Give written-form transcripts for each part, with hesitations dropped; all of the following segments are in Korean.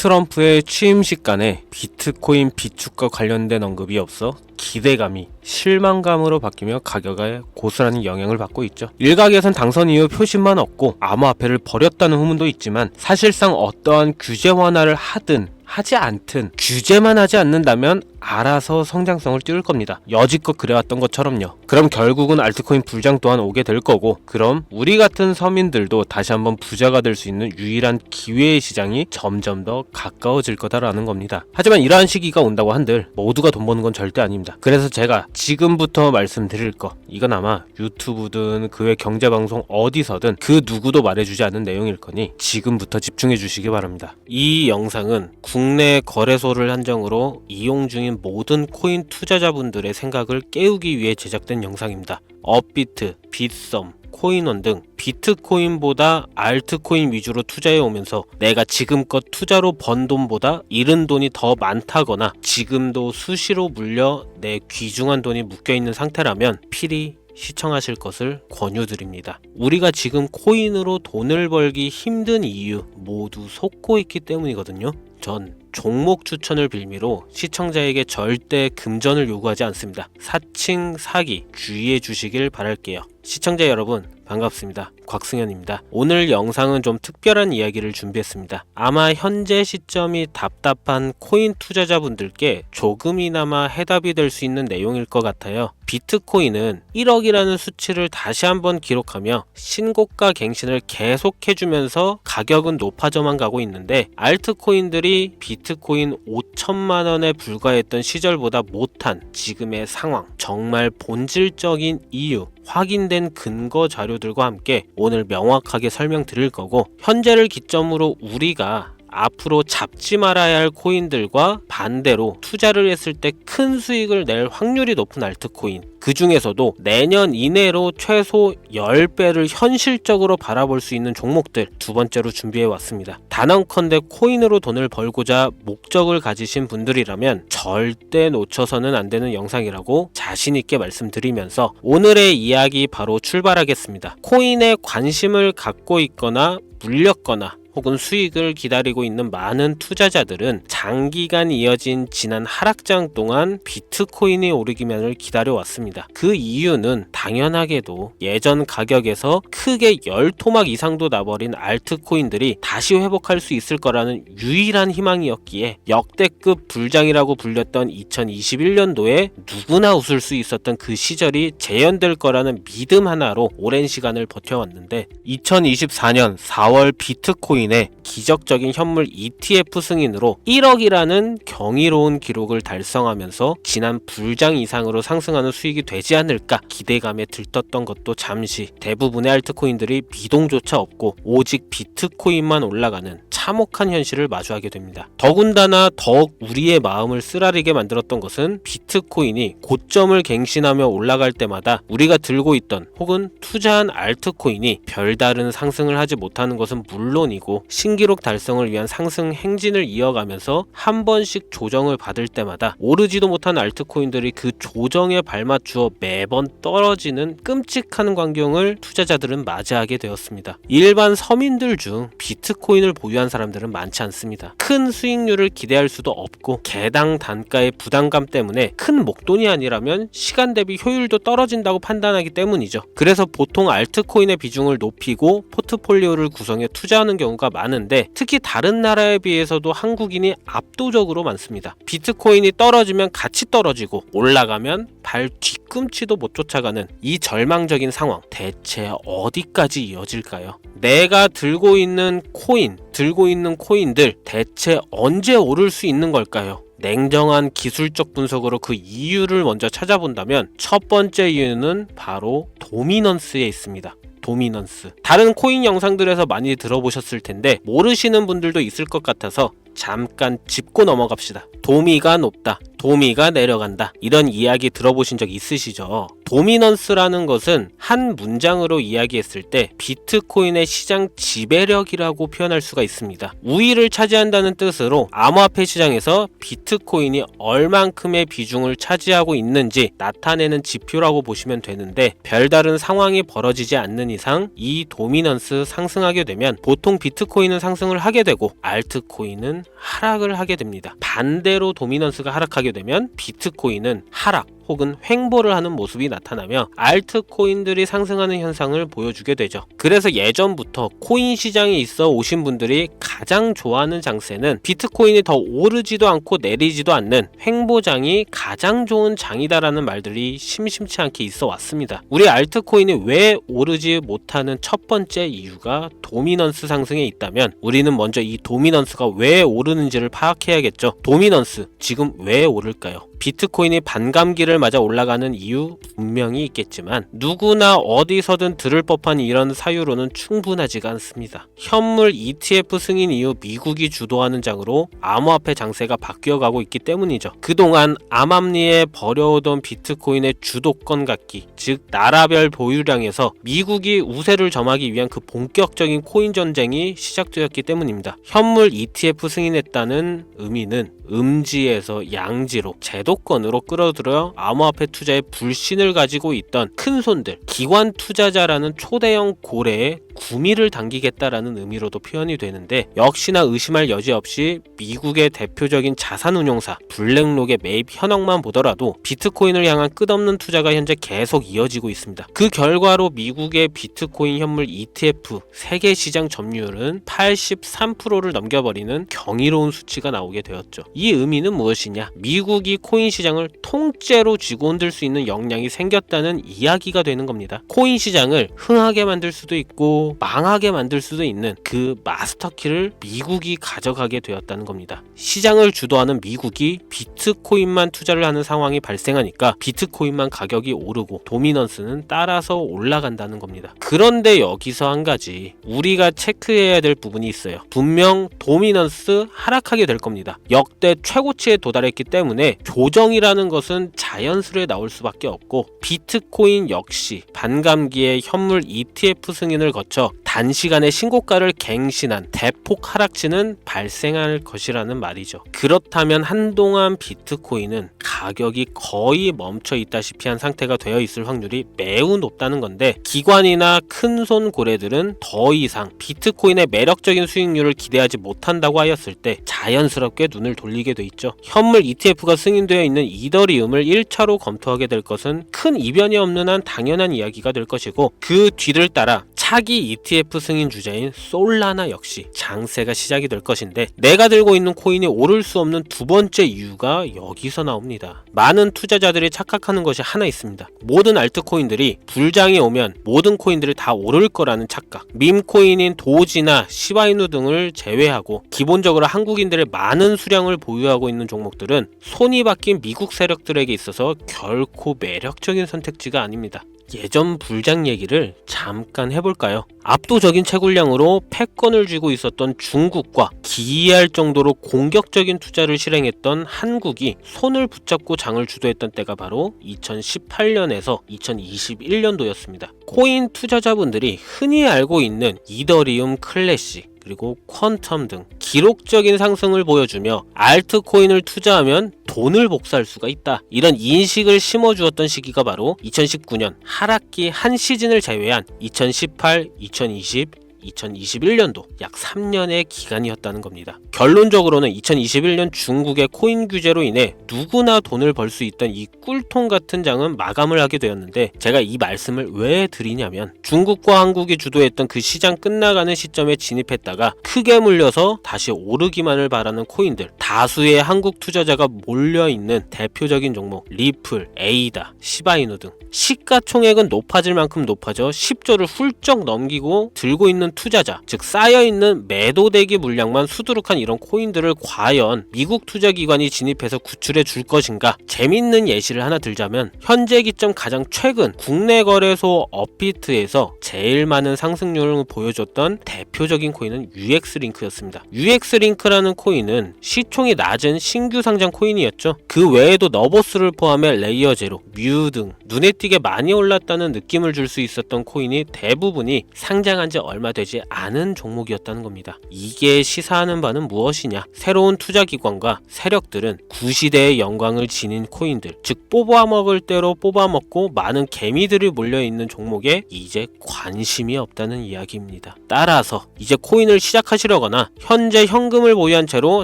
트럼프의 취임식 간에 비트코인 비축과 관련된 언급이 없어 기대감이 실망감으로 바뀌며 가격에 고스란히 영향을 받고 있죠. 일각에선 당선 이후 표심만 얻고 암호화폐를 버렸다는 후문도 있지만 사실상 어떠한 규제 완화를 하든 하지 않든 규제만 하지 않는다면 알아서 성장성을 띄울 겁니다. 여지껏 그래왔던 것처럼요. 그럼 결국은 알트코인 불장 또한 오게 될 거고, 그럼 우리 같은 서민들도 다시 한번 부자가 될 수 있는 유일한 기회의 시장이 점점 더 가까워질 거다라는 겁니다. 하지만 이러한 시기가 온다고 한들 모두가 돈 버는 건 절대 아닙니다. 그래서 제가 지금부터 말씀드릴 거, 이건 아마 유튜브든 그 외 경제방송 어디서든 그 누구도 말해주지 않은 내용일 거니 지금부터 집중해 주시기 바랍니다. 이 영상은 국내 거래소를 한정으로 이용 중인 모든 코인 투자자분들의 생각을 깨우기 위해 제작된 영상입니다. 업비트, 빗썸, 코인원 등 비트코인보다 알트코인 위주로 투자해 오면서 내가 지금껏 투자로 번 돈보다 잃은 돈이 더 많다거나 지금도 수시로 물려 내 귀중한 돈이 묶여있는 상태라면 필히 시청하실 것을 권유드립니다. 우리가 지금 코인으로 돈을 벌기 힘든 이유 모두 속고 있기 때문이거든요. 전 종목 추천을 빌미로 시청자에게 절대 금전을 요구하지 않습니다. 사칭, 사기 주의해 주시길 바랄게요. 시청자 여러분 반갑습니다. 곽승현입니다. 오늘 영상은 좀 특별한 이야기를 준비했습니다. 아마 현재 시점이 답답한 코인 투자자분들께 조금이나마 해답이 될 수 있는 내용일 것 같아요. 비트코인은 1억이라는 수치를 다시 한번 기록하며 신고가 갱신을 계속해주면서 가격은 높아져만 가고 있는데, 알트코인들이 비트코인 5천만원에 불과했던 시절보다 못한 지금의 상황, 정말 본질적인 이유, 확인된 근거 자료들과 함께 오늘 명확하게 설명드릴 거고, 현재를 기점으로 우리가 앞으로 잡지 말아야 할 코인들과 반대로 투자를 했을 때 큰 수익을 낼 확률이 높은 알트코인, 그 중에서도 내년 이내로 최소 10배를 현실적으로 바라볼 수 있는 종목들 두 번째로 준비해 왔습니다. 단언컨대 코인으로 돈을 벌고자 목적을 가지신 분들이라면 절대 놓쳐서는 안 되는 영상이라고 자신 있게 말씀드리면서 오늘의 이야기 바로 출발하겠습니다. 코인에 관심을 갖고 있거나 물렸거나 혹은 수익을 기다리고 있는 많은 투자자들은 장기간 이어진 지난 하락장 동안 비트코인이 오르기만을 기다려왔습니다. 그 이유는 당연하게도 예전 가격에서 크게 10토막 이상도 나버린 알트코인들이 다시 회복할 수 있을 거라는 유일한 희망이었기에 역대급 불장이라고 불렸던 2021년도에 누구나 웃을 수 있었던 그 시절이 재현될 거라는 믿음 하나로 오랜 시간을 버텨왔는데, 2024년 4월 비트코인 기적적인 현물 ETF 승인으로 1억이라는 경이로운 기록을 달성하면서 지난 불장 이상으로 상승하는 수익이 되지 않을까 기대감에 들떴던 것도 잠시 대부분의 알트코인들이 미동조차 없고 오직 비트코인만 올라가는 참혹한 현실을 마주하게 됩니다. 더군다나 더욱 우리의 마음을 쓰라리게 만들었던 것은 비트코인이 고점을 갱신하며 올라갈 때마다 우리가 들고 있던 혹은 투자한 알트코인이 별다른 상승을 하지 못하는 것은 물론이고 신기록 달성을 위한 상승 행진을 이어가면서 한 번씩 조정을 받을 때마다 오르지도 못한 알트코인들이 그 조정에 발맞추어 매번 떨어지는 끔찍한 광경을 투자자들은 맞이하게 되었습니다. 일반 서민들 중 비트코인을 보유한 사람들은 많지 않습니다. 큰 수익률을 기대할 수도 없고 개당 단가의 부담감 때문에 큰 목돈이 아니라면 시간 대비 효율도 떨어진다고 판단하기 때문이죠. 그래서 보통 알트코인의 비중을 높이고 포트폴리오를 구성해 투자하는 경우가 많은데, 특히 다른 나라에 비해서도 한국인이 압도적으로 많습니다. 비트코인이 떨어지면 같이 떨어지고 올라가면 발 뒤꿈치도 못 쫓아가는 이 절망적인 상황, 대체 어디까지 이어질까요? 내가 들고 있는 코인들 대체 언제 오를 수 있는 걸까요? 냉정한 기술적 분석으로 그 이유를 먼저 찾아본다면 첫 번째 이유는 바로 도미넌스에 있습니다. 도미넌스. 다른 코인 영상들에서 많이 들어보셨을 텐데 모르시는 분들도 있을 것 같아서 잠깐 짚고 넘어갑시다. 도미가 높다, 도미가 내려간다, 이런 이야기 들어보신 적 있으시죠? 도미넌스라는 것은 한 문장으로 이야기했을 때 비트코인의 시장 지배력이라고 표현할 수가 있습니다. 우위를 차지한다는 뜻으로 암호화폐 시장에서 비트코인이 얼만큼의 비중을 차지하고 있는지 나타내는 지표라고 보시면 되는데, 별다른 상황이 벌어지지 않는 이상 이 도미넌스 상승하게 되면 보통 비트코인은 상승을 하게 되고 알트코인은 코인은 하락을 하게 됩니다. 반대로 도미넌스가 하락하게 되면 비트코인은 하락 혹은 횡보를 하는 모습이 나타나며 알트코인들이 상승하는 현상을 보여주게 되죠. 그래서 예전부터 코인 시장에 있어 오신 분들이 가장 좋아하는 장세는 비트코인이 더 오르지도 않고 내리지도 않는 횡보장이 가장 좋은 장이다라는 말들이 심심치 않게 있어 왔습니다. 우리 알트코인이 왜 오르지 못하는 첫 번째 이유가 도미넌스 상승에 있다면 우리는 먼저 이 도미넌스가 왜 오르는지를 파악해야겠죠. 도미넌스, 지금 왜 오를까요? 비트코인이 반감기를 맞아 올라가는 이유 분명히 있겠지만 누구나 어디서든 들을 법한 이런 사유로는 충분하지가 않습니다. 현물 ETF 승인 이후 미국이 주도하는 장으로 암호화폐 장세가 바뀌어가고 있기 때문이죠. 그동안 암암리에 버려오던 비트코인의 주도권 갖기, 즉 나라별 보유량에서 미국이 우세를 점하기 위한 그 본격적인 코인 전쟁이 시작되었기 때문입니다. 현물 ETF 승인했다는 의미는 음지에서 양지로 제도권으로 끌어들여 암호화폐 투자에 불신을 가지고 있던 큰 손들, 기관 투자자라는 초대형 고래에 구미를 당기겠다라는 의미로도 표현이 되는데 역시나 의심할 여지 없이 미국의 대표적인 자산운용사 블랙록의 매입 현황만 보더라도 비트코인을 향한 끝없는 투자가 현재 계속 이어지고 있습니다. 그 결과로 미국의 비트코인 현물 ETF 세계 시장 점유율은 83%를 넘겨버리는 경이로운 수치가 나오게 되었죠. 이 의미는 무엇이냐? 미국이 코인 시장을 통째로 쥐고 흔들 수 있는 역량이 생겼다는 이야기가 되는 겁니다. 코인 시장을 흥하게 만들 수도 있고 망하게 만들 수도 있는 그 마스터키를 미국이 가져가게 되었다는 겁니다. 시장을 주도하는 미국이 비트코인만 투자를 하는 상황이 발생하니까 비트코인만 가격이 오르고 도미넌스는 따라서 올라간다는 겁니다. 그런데 여기서 한 가지 우리가 체크해야 될 부분이 있어요. 분명 도미넌스 하락하게 될 겁니다. 역대 최고치에 도달했기 때문에 조정이라는 것은 자연스레 나올 수밖에 없고 비트코인 역시 반감기에 현물 ETF 승인을 거쳐 단시간에 신고가를 갱신한 대폭 하락치는 발생할 것이라는 말이죠. 그렇다면 한동안 비트코인은 가격이 거의 멈춰 있다시피 한 상태가 되어 있을 확률이 매우 높다는 건데 기관이나 큰손 고래들은 더 이상 비트코인의 매력적인 수익률을 기대하지 못한다고 하였을 때 자연스럽게 눈을 돌리게 돼 있죠. 현물 ETF가 승인되어 있는 이더리움을 1차로 검토하게 될 것은 큰 이변이 없는 한 당연한 이야기가 될 것이고 그 뒤를 따라 차기 ETF 승인 주자인 솔라나 역시 장세가 시작이 될 것인데 내가 들고 있는 코인이 오를 수 없는 두 번째 이유가 여기서 나옵니다. 많은 투자자들이 착각하는 것이 하나 있습니다. 모든 알트코인들이 불장이 오면 모든 코인들이 다 오를 거라는 착각. 밈코인인 도지나 시바이누 등을 제외하고 기본적으로 한국인들의 많은 수량을 보유하고 있는 종목들은 손이 바뀐 미국 세력들에게 있어서 결코 매력적인 선택지가 아닙니다. 예전 불장 얘기를 잠깐 해볼까요? 압도적인 채굴량으로 패권을 쥐고 있었던 중국과 기이할 정도로 공격적인 투자를 실행했던 한국이 손을 붙잡고 장을 주도했던 때가 바로 2018년에서 2021년도였습니다. 코인 투자자분들이 흔히 알고 있는 이더리움 클래식 그리고 퀀텀 등 기록적인 상승을 보여주며 알트코인을 투자하면 돈을 복사할 수가 있다. 이런 인식을 심어주었던 시기가 바로 2019년 하락기 한 시즌을 제외한 2018, 2020, 2021년도 약 3년의 기간이었다는 겁니다. 결론적으로는 2021년 중국의 코인 규제로 인해 누구나 돈을 벌 수 있던 이 꿀통 같은 장은 마감을 하게 되었는데 제가 이 말씀을 왜 드리냐면 중국과 한국이 주도했던 그 시장 끝나가는 시점에 진입했다가 크게 물려서 다시 오르기만을 바라는 코인들 다수의 한국 투자자가 몰려있는 대표적인 종목 리플, 에이다, 시바이누 등 시가총액은 높아질 만큼 높아져 10조를 훌쩍 넘기고 들고 있는 투자자, 즉 쌓여있는 매도대기 물량만 수두룩한 이런 코인들을 과연 미국 투자기관이 진입해서 구출해 줄 것인가? 재밌는 예시를 하나 들자면 현재 기점 가장 최근 국내 거래소 업비트에서 제일 많은 상승률을 보여줬던 대표적인 코인은 UX링크였습니다. UX링크라는 코인은 시총이 낮은 신규 상장 코인이었죠. 그 외에도 너보스를 포함해 레이어 제로, 뮤 등 눈에 띄게 많이 올랐다는 느낌을 줄 수 있었던 코인이 대부분이 상장한 지 얼마 되지 되지 않은 종목이었다는 겁니다. 이게 시사하는 바는 무엇이냐? 새로운 투자기관과 세력들은 구시대의 영광을 지닌 코인들, 즉 뽑아먹을 대로 뽑아먹고 많은 개미들이 몰려있는 종목에 이제 관심이 없다는 이야기입니다. 따라서 이제 코인을 시작하시려거나 현재 현금을 보유한 채로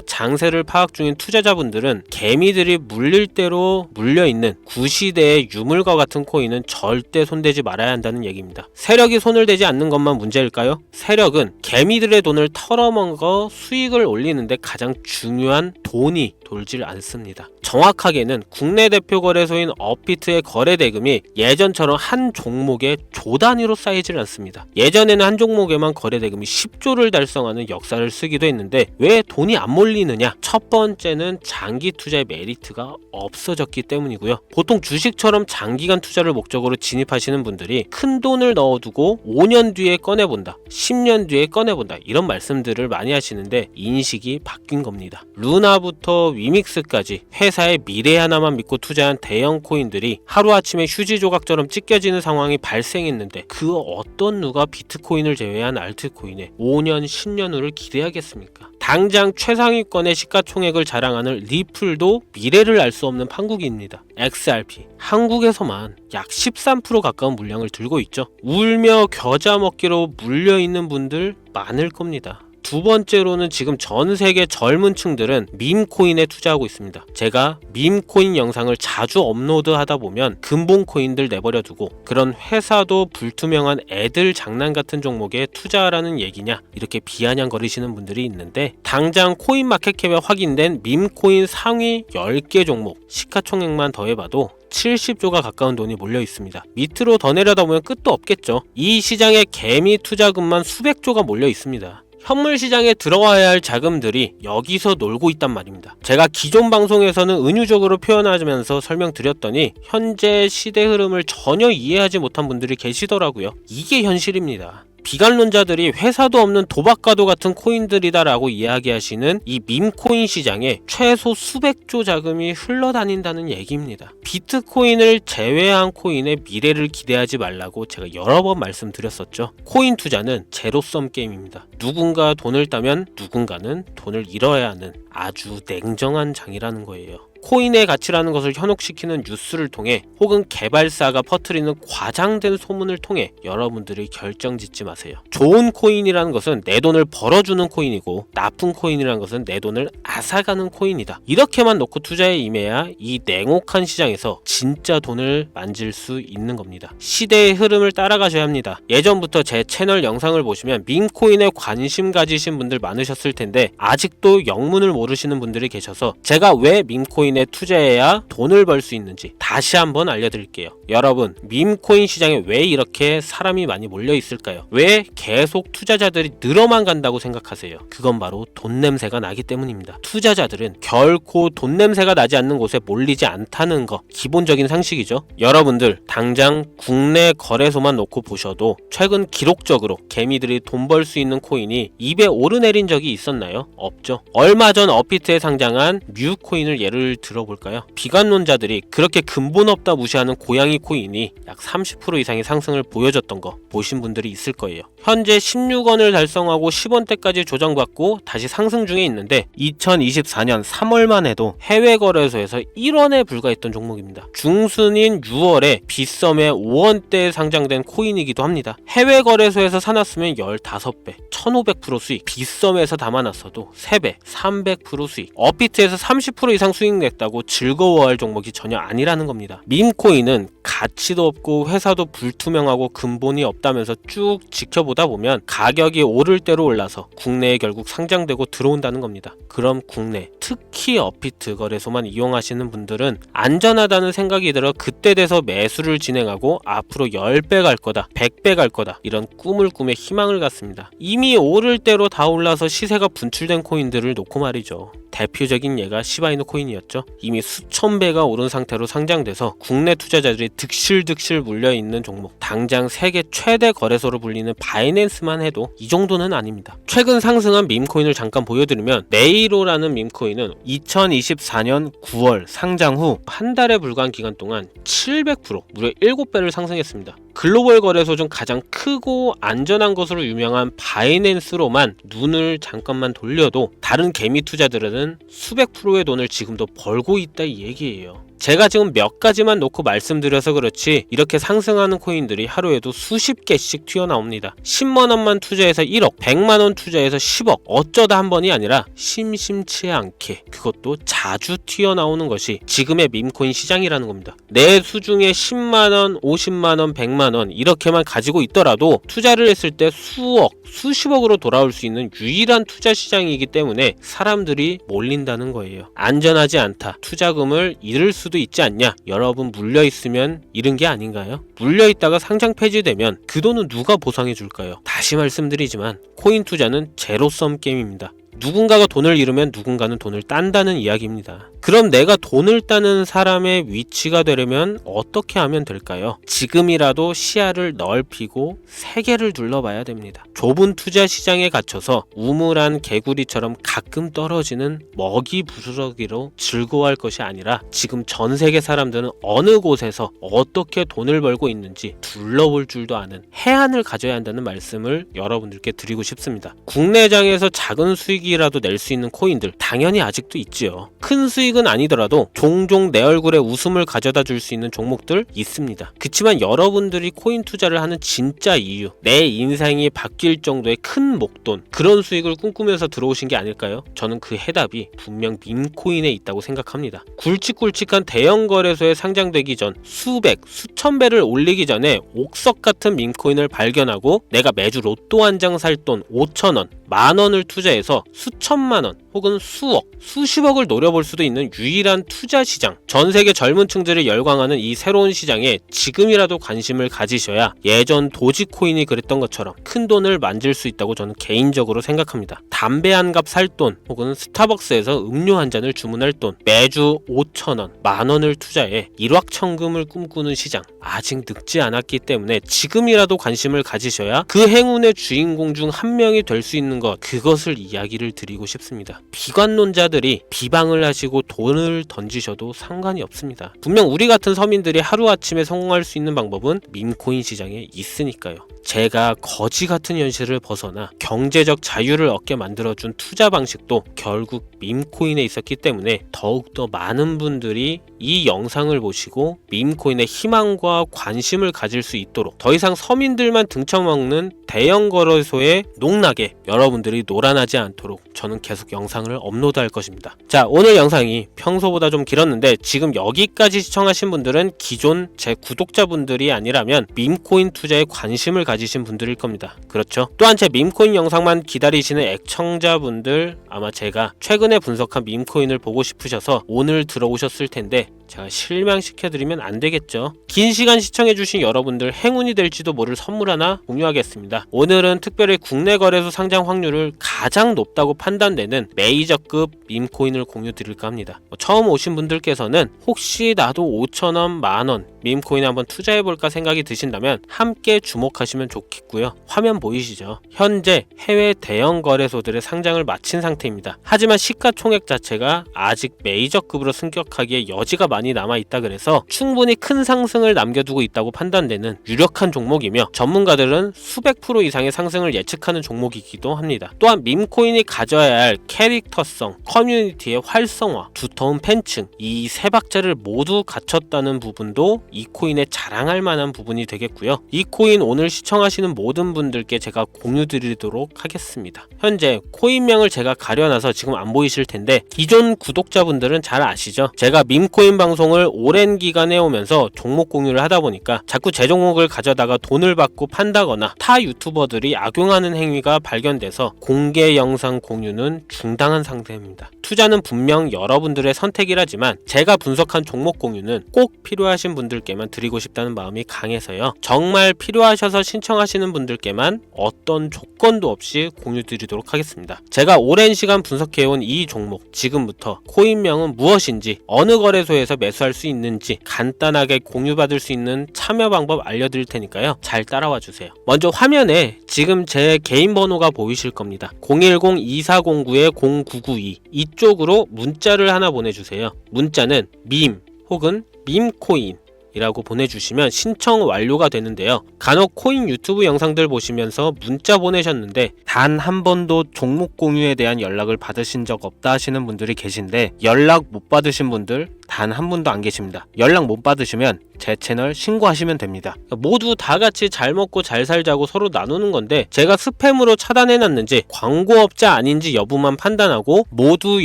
장세를 파악 중인 투자자분들은 개미들이 물릴 대로 물려있는 구시대의 유물과 같은 코인은 절대 손대지 말아야 한다는 얘기입니다. 세력이 손을 대지 않는 것만 문제일까요? 세력은 개미들의 돈을 털어먹어 수익을 올리는데 가장 중요한 돈이 돌질 않습니다. 정확하게는 국내 대표 거래소인 업비트의 거래 대금이 예전처럼 한 종목에 조 단위로 쌓이질 않습니다. 예전에는 한 종목에만 거래 대금이 10조를 달성하는 역사를 쓰기도 했는데 왜 돈이 안 몰리느냐? 첫 번째는 장기 투자의 메리트가 없어졌기 때문이고요. 보통 주식처럼 장기간 투자를 목적으로 진입하시는 분들이 큰 돈을 넣어두고 5년 뒤에 꺼내본다, 10년 뒤에 꺼내본다 이런 말씀들을 많이 하시는데 인식이 바뀐 겁니다. 루나부터 위믹스까지 회사의 미래 하나만 믿고 투자한 대형 코인들이 하루아침에 휴지 조각처럼 찢겨지는 상황이 발생했는데 그 어떤 누가 비트코인을 제외한 알트코인에 5년, 10년 후를 기대하겠습니까? 당장 최상위권의 시가총액을 자랑하는 리플도 미래를 알 수 없는 판국입니다. XRP, 한국에서만 약 13% 가까운 물량을 들고 있죠. 울며 겨자 먹기로 물려있는 분들 많을 겁니다. 두 번째로는 지금 전 세계 젊은 층들은 밈코인에 투자하고 있습니다. 제가 밈코인 영상을 자주 업로드하다 보면 근본코인들 내버려 두고 그런 회사도 불투명한 애들 장난 같은 종목에 투자하라는 얘기냐 이렇게 비아냥거리시는 분들이 있는데 당장 코인마켓캡에 확인된 밈코인 상위 10개 종목 시가총액만 더해봐도 70조가 가까운 돈이 몰려 있습니다. 밑으로 더 내려다보면 끝도 없겠죠. 이 시장에 개미 투자금만 수백조가 몰려 있습니다. 현물 시장에 들어와야 할 자금들이 여기서 놀고 있단 말입니다. 제가 기존 방송에서는 은유적으로 표현하면서 설명드렸더니 현재 시대 흐름을 전혀 이해하지 못한 분들이 계시더라고요. 이게 현실입니다. 비관론자들이 회사도 없는 도박과도 같은 코인들이다라고 이야기하시는 이 밈코인 시장에 최소 수백조 자금이 흘러다닌다는 얘기입니다. 비트코인을 제외한 코인의 미래를 기대하지 말라고 제가 여러 번 말씀드렸었죠. 코인 투자는 제로섬 게임입니다. 누군가 돈을 따면 누군가는 돈을 잃어야 하는 아주 냉정한 장이라는 거예요. 코인의 가치라는 것을 현혹시키는 뉴스를 통해 혹은 개발사가 퍼뜨리는 과장된 소문을 통해 여러분들이 결정짓지 마세요. 좋은 코인이라는 것은 내 돈을 벌어주는 코인이고 나쁜 코인이라는 것은 내 돈을 앗아가는 코인이다. 이렇게만 놓고 투자에 임해야 이 냉혹한 시장에서 진짜 돈을 만질 수 있는 겁니다. 시대의 흐름을 따라가셔야 합니다. 예전부터 제 채널 영상을 보시면 밈코인에 관심 가지신 분들 많으셨을 텐데 아직도 영문을 모르시는 분들이 계셔서 제가 왜 밈코인에 투자해야 돈을 벌 수 있는지 다시 한번 알려드릴게요. 여러분, 밈코인 시장에 왜 이렇게 사람이 많이 몰려 있을까요? 왜 계속 투자자들이 늘어만 간다고 생각하세요? 그건 바로 돈 냄새가 나기 때문입니다. 투자자들은 결코 돈 냄새가 나지 않는 곳에 몰리지 않다는 거 기본적인 상식이죠. 여러분들 당장 국내 거래소만 놓고 보셔도 최근 기록적으로 개미들이 돈 벌 수 있는 코인이 입에 오르내린 적이 있었나요? 없죠. 얼마 전 업비트에 상장한 뮤코인을 예를 들어볼까요? 비관론자들이 그렇게 근본 없다 무시하는 고양이 코인이 약 30% 이상의 상승을 보여줬던 거 보신 분들이 있을 거예요. 현재 16원을 달성하고 10원대까지 조정받고 다시 상승 중에 있는데 2024년 3월만 해도 해외 거래소에서 1원에 불과했던 종목입니다. 중순인 6월에 빗썸에 5원대에 상장된 코인이기도 합니다. 해외 거래소에서 사놨으면 15배, 1500% 수익, 빗썸에서 담아놨어도 3배, 300% 수익, 업비트에서 30% 이상 수익 냈다고 즐거워할 종목이 전혀 아니라는 겁니다. 밈코인은 가치도 없고 회사도 불투명하고 근본이 없다면서 쭉 지켜보다 보면 가격이 오를 대로 올라서 국내에 결국 상장되고 들어온다는 겁니다. 그럼 국내, 특히 업비트 거래소만 이용하시는 분들은 안전하다는 생각이 들어 그때 돼서 매수를 진행하고 앞으로 10배 갈 거다, 100배 갈 거다 이런 꿈을 꾸며 희망을 갖습니다. 이미 오를 대로 다 올라서 시세가 분출된 코인들을 놓고 말이죠. 대표적인 예가 시바이누 코인이었죠. 이미 수천 배가 오른 상태로 상장돼서 국내 투자자들이 득실득실 물려있는 종목, 당장 세계 최대 거래소로 불리는 바이낸스만 해도 이 정도는 아닙니다. 최근 상승한 밈코인을 잠깐 보여드리면 네이로라는 밈코인은 2024년 9월 상장 후 한 달에 불과한 기간 동안 700% 무려 7배를 상승했습니다. 글로벌 거래소 중 가장 크고 안전한 것으로 유명한 바이낸스로만 눈을 잠깐만 돌려도 다른 개미 투자들은 수백 프로의 돈을 지금도 벌고 있다 이 얘기예요. 제가 지금 몇 가지만 놓고 말씀드려서 그렇지 이렇게 상승하는 코인들이 하루에도 수십 개씩 튀어나옵니다. 10만원만 투자해서 1억, 100만원 투자해서 10억, 어쩌다 한 번이 아니라 심심치 않게 그것도 자주 튀어나오는 것이 지금의 밈코인 시장이라는 겁니다. 내 수중에 10만원, 50만원, 100만원 이렇게만 가지고 있더라도 투자를 했을 때 수억, 수십억으로 돌아올 수 있는 유일한 투자 시장이기 때문에 사람들이 몰린다는 거예요. 안전하지 않다. 투자금을 잃을 수도 있지 않냐. 여러분 물려있으면 잃은 게 아닌가요? 물려있다가 상장 폐지되면 그 돈은 누가 보상해 줄까요? 다시 말씀드리지만 코인 투자는 제로섬 게임입니다. 누군가가 돈을 잃으면 누군가는 돈을 딴다는 이야기입니다. 그럼 내가 돈을 따는 사람의 위치가 되려면 어떻게 하면 될까요? 지금이라도 시야를 넓히고 세계를 둘러봐야 됩니다. 좁은 투자 시장에 갇혀서 우물안 개구리처럼 가끔 떨어지는 먹이 부스러기로 즐거워할 것이 아니라 지금 전 세계 사람들은 어느 곳에서 어떻게 돈을 벌고 있는지 둘러볼 줄도 아는 해안을 가져야 한다는 말씀을 여러분들께 드리고 싶습니다. 국내장에서 작은 수익이라도 낼 수 있는 코인들 당연히 아직도 있지요. 큰 수익은 아니더라도 종종 내 얼굴에 웃음을 가져다 줄 수 있는 종목들 있습니다. 그치만 여러분들이 코인 투자를 하는 진짜 이유, 내 인생이 바뀔 정도의 큰 목돈, 그런 수익을 꿈꾸면서 들어오신 게 아닐까요? 저는 그 해답이 분명 밈코인에 있다고 생각합니다. 굵직굵직한 대형 거래소에 상장되기 전 수백, 수천 배를 올리기 전에 옥석 같은 밈코인을 발견하고 내가 매주 로또 한 장 살 돈 5,000원, 만원을 투자해서 수천만원 혹은 수억, 수십억을 노려볼 수도 있는 유일한 투자 시장, 전 세계 젊은 층들을 열광하는 이 새로운 시장에 지금이라도 관심을 가지셔야 예전 도지코인이 그랬던 것처럼 큰 돈을 만질 수 있다고 저는 개인적으로 생각합니다. 담배 한 갑 살 돈 혹은 스타벅스에서 음료 한 잔을 주문할 돈, 매주 5,000원, 만원을 투자해 일확천금을 꿈꾸는 시장, 아직 늙지 않았기 때문에 지금이라도 관심을 가지셔야 그 행운의 주인공 중 한 명이 될 수 있는 것, 그것을 이야기를 드리고 싶습니다. 비관론자들이 비방을 하시고 돈을 던지셔도 상관이 없습니다. 분명 우리 같은 서민들이 하루아침에 성공할 수 있는 방법은 밈코인 시장에 있으니까요. 제가 거지 같은 현실을 벗어나 경제적 자유를 얻게 만들어준 투자 방식도 결국 밈코인에 있었기 때문에 더욱더 많은 분들이 이 영상을 보시고 밈코인의 희망과 관심을 가질 수 있도록 더 이상 서민들만 등쳐먹는 대형 거래소에 농락에 여러분들이 놀아나지 않도록 저는 계속 영상을 업로드할 것입니다. 자, 오늘 영상이 평소보다 좀 길었는데 지금 여기까지 시청하신 분들은 기존 제 구독자분들이 아니라면 밈코인 투자에 관심을 가지신 분들일 겁니다. 그렇죠? 또한 제 밈코인 영상만 기다리시는 애청자분들, 아마 제가 최근에 분석한 밈코인을 보고 싶으셔서 오늘 들어오셨을 텐데 제가 실망시켜드리면 안 되겠죠. 긴 시간 시청해주신 여러분들 행운이 될지도 모를 선물 하나 공유하겠습니다. 오늘은 특별히 국내 거래소 상장 확률을 가장 높다고 판단되는 메이저급 밈코인을 공유 드릴까 합니다. 처음 오신 분들께서는 혹시 나도 5,000원, 만원 밈코인에 한번 투자해볼까 생각이 드신다면 함께 주목하시면 좋겠고요. 화면 보이시죠? 현재 해외 대형 거래소들의 상장을 마친 상태입니다. 하지만 시가총액 자체가 아직 메이저급으로 승격하기에 여지가 많이 남아있다 그래서 충분히 큰 상승을 남겨두고 있다고 판단되는 유력한 종목이며 전문가들은 수백 프로 이상의 상승을 예측하는 종목이기도 합니다. 또한 밈코인이 가져야 할 캐릭터성, 커뮤니티의 활성화, 두터운 팬층, 이 세 박자를 모두 갖췄다는 부분도 이 코인에 자랑할 만한 부분이 되겠고요. 이 코인 오늘 시청하시는 모든 분들께 제가 공유 드리도록 하겠습니다. 현재 코인명을 제가 가려놔서 지금 안 보이실 텐데 기존 구독자분들은 잘 아시죠? 제가 밈코인 방송을 오랜 기간 해오면서 종목 공유를 하다 보니까 자꾸 제 종목을 가져다가 돈을 받고 판다거나 타 유튜버들이 악용하는 행위가 발견돼서 공개 영상 공유는 중단한 상태입니다. 투자는 분명 여러분들의 선택이라지만 제가 분석한 종목 공유는 꼭 필요하신 분들께만 드리고 싶다는 마음이 강해서요. 정말 필요하셔서 신청하시는 분들께만 어떤 조건도 없이 공유 드리도록 하겠습니다. 제가 오랜 시간 분석해온 이 종목, 지금부터 코인명은 무엇인지, 어느 거래소에서 매수할 수 있는지 간단하게 공유받을 수 있는 참여 방법 알려드릴 테니까요. 잘 따라와 주세요. 먼저 화면에 지금 제 개인 번호가 보이실 겁니다. 010-2409-0992 이쪽으로 문자를 하나 보내주세요. 문자는 밈 혹은 밈코인 이라고 보내주시면 신청 완료가 되는데요. 간혹 코인 유튜브 영상들 보시면서 문자 보내셨는데 단 한 번도 종목 공유에 대한 연락을 받으신 적 없다 하시는 분들이 계신데, 연락 못 받으신 분들 단 한 분도 안 계십니다. 연락 못 받으시면 제 채널 신고하시면 됩니다. 모두 다 같이 잘 먹고 잘 살자고 서로 나누는 건데, 제가 스팸으로 차단해놨는지 광고업자 아닌지 여부만 판단하고 모두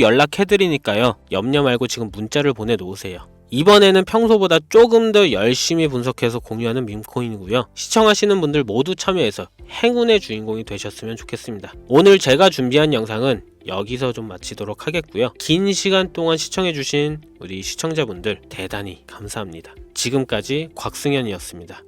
연락해드리니까요. 염려 말고 지금 문자를 보내놓으세요. 이번에는 평소보다 조금 더 열심히 분석해서 공유하는 밈코인이고요. 시청하시는 분들 모두 참여해서 행운의 주인공이 되셨으면 좋겠습니다. 오늘 제가 준비한 영상은 여기서 좀 마치도록 하겠고요. 긴 시간 동안 시청해주신 우리 시청자분들 대단히 감사합니다. 지금까지 곽승현이었습니다.